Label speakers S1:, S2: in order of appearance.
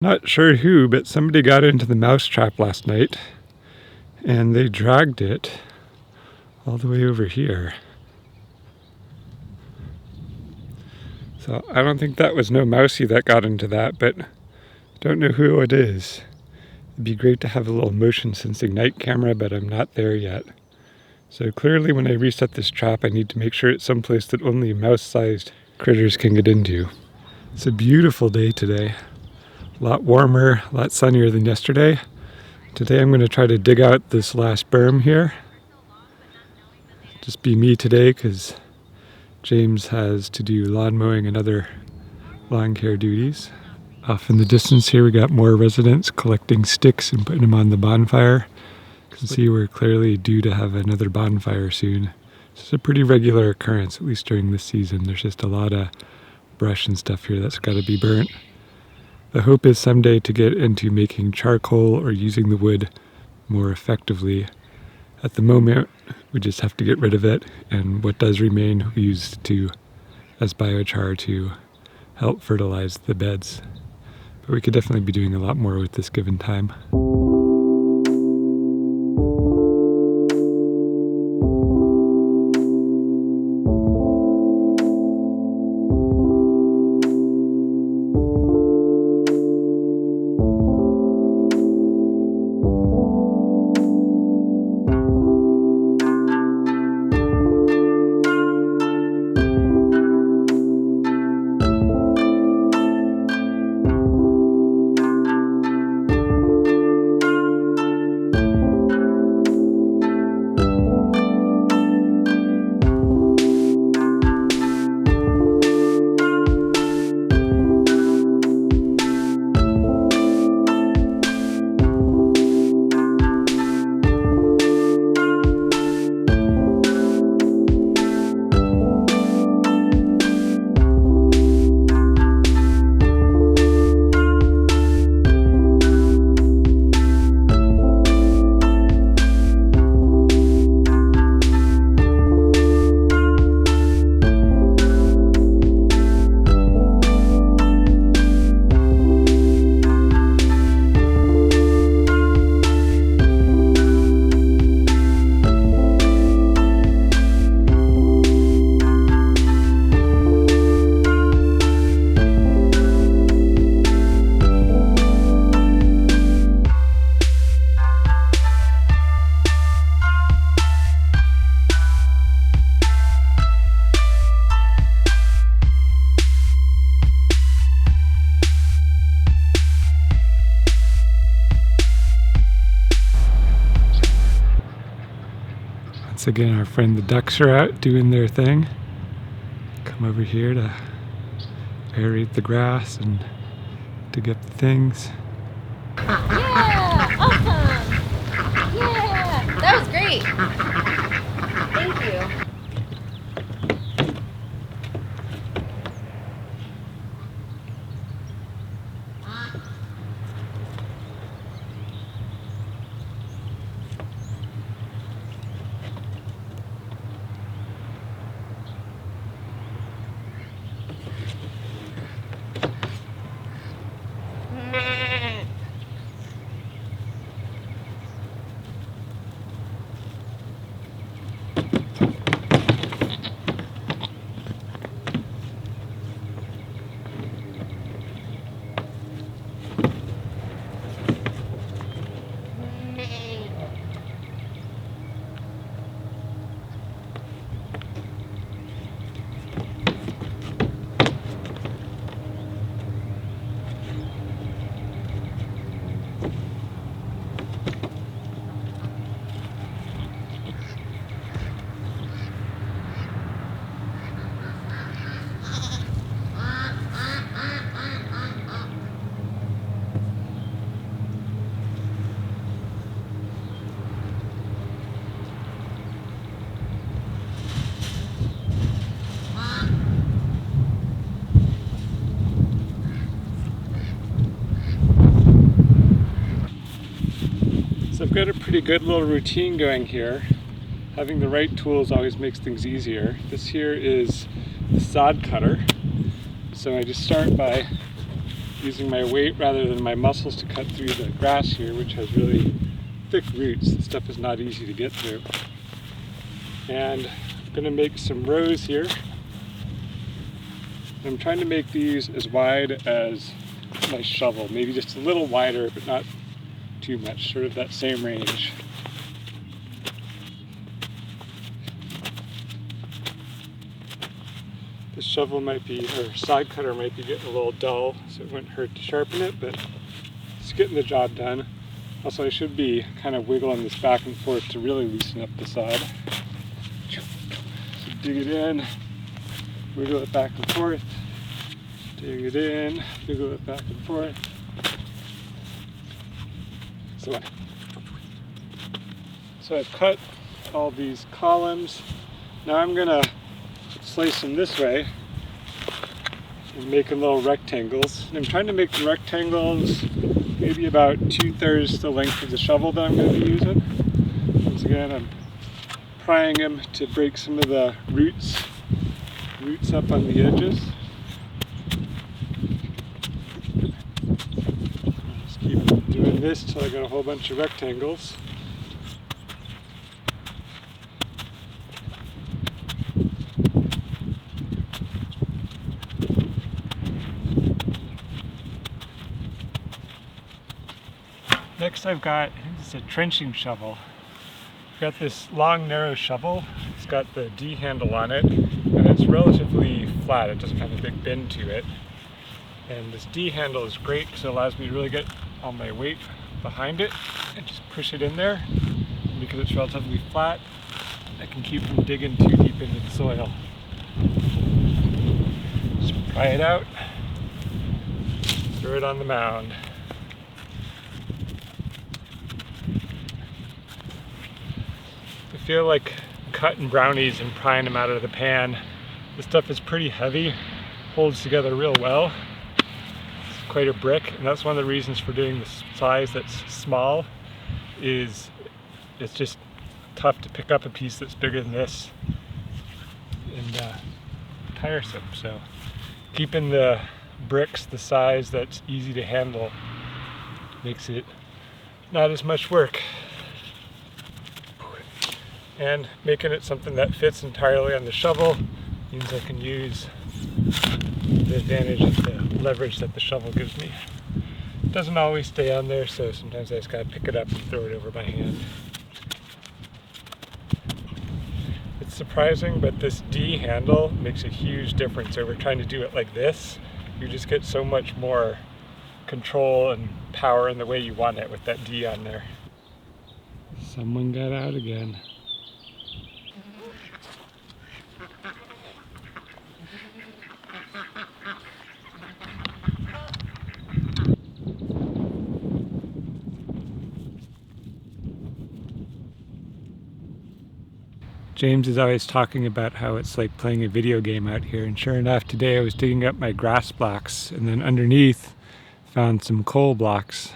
S1: Not sure who, but somebody got into the mouse trap last night and they dragged it all the way over here. So I don't think that was no mousey that got into that, but don't know who it is. It'd be great to have a little motion sensing night camera, but I'm not there yet. So clearly when I reset this trap, I need to make sure it's someplace that only mouse-sized critters can get into. It's a beautiful day today. A lot warmer, a lot sunnier than yesterday. Today I'm going to try to dig out this last berm here. Just be me today because James has to do lawn mowing and other lawn care duties. Off in the distance here we got more residents collecting sticks and putting them on the bonfire. You can see we're clearly due to have another bonfire soon. It's a pretty regular occurrence, at least during this season. There's just a lot of brush and stuff here that's got to be burnt. The hope is someday to get into making charcoal or using the wood more effectively. At the moment, we just have to get rid of it, and what does remain we use as biochar to help fertilize the beds. But we could definitely be doing a lot more with this given time. Once again, our friend the ducks are out doing their thing. Come over here to aerate the grass and dig up the things.
S2: Yeah! Awesome! Yeah! That was great! Thank you.
S1: So I've got a pretty good little routine going here. Having the right tools always makes things easier. This here is the sod cutter. So I just start by using my weight rather than my muscles to cut through the grass here, which has really thick roots. The stuff is not easy to get through. And I'm going to make some rows here. I'm trying to make these as wide as my shovel, maybe just a little wider, but not too much, sort of that same range. The shovel might be, or side cutter might be getting a little dull, so it wouldn't hurt to sharpen it, but it's getting the job done. Also, I should be kind of wiggling this back and forth to really loosen up the sod. So dig it in, wiggle it back and forth, dig it in, wiggle it back and forth. So I've cut all these columns. Now I'm gonna slice them this way and make them little rectangles. And I'm trying to make the rectangles maybe about 2/3 the length of the shovel that I'm going to be using. Once again, I'm prying them to break some of the roots up on the edges. Just keep doing this till I got a whole bunch of rectangles. Next I've got, it's a trenching shovel. I've got this long narrow shovel. It's got the D handle on it and it's relatively flat. It doesn't have a big bend to it. And this D handle is great because it allows me to really get all my weight behind it and just push it in there. And because it's relatively flat, I can keep from digging too deep into the soil. Just pry it out, throw it on the mound. I feel like cutting brownies and prying them out of the pan. This stuff is pretty heavy, holds together real well. It's quite a brick, and that's one of the reasons for doing the size that's small, is it's just tough to pick up a piece that's bigger than this and tiresome. So keeping the bricks the size that's easy to handle makes it not as much work. And making it something that fits entirely on the shovel means I can use the advantage of the leverage that the shovel gives me. It doesn't always stay on there, so sometimes I just gotta pick it up and throw it over my hand. It's surprising, but this D handle makes a huge difference over trying to do it like this. You just get so much more control and power in the way you want it with that D on there. Someone got out again. James is always talking about how it's like playing a video game out here, and sure enough, today I was digging up my grass blocks and then underneath found some coal blocks.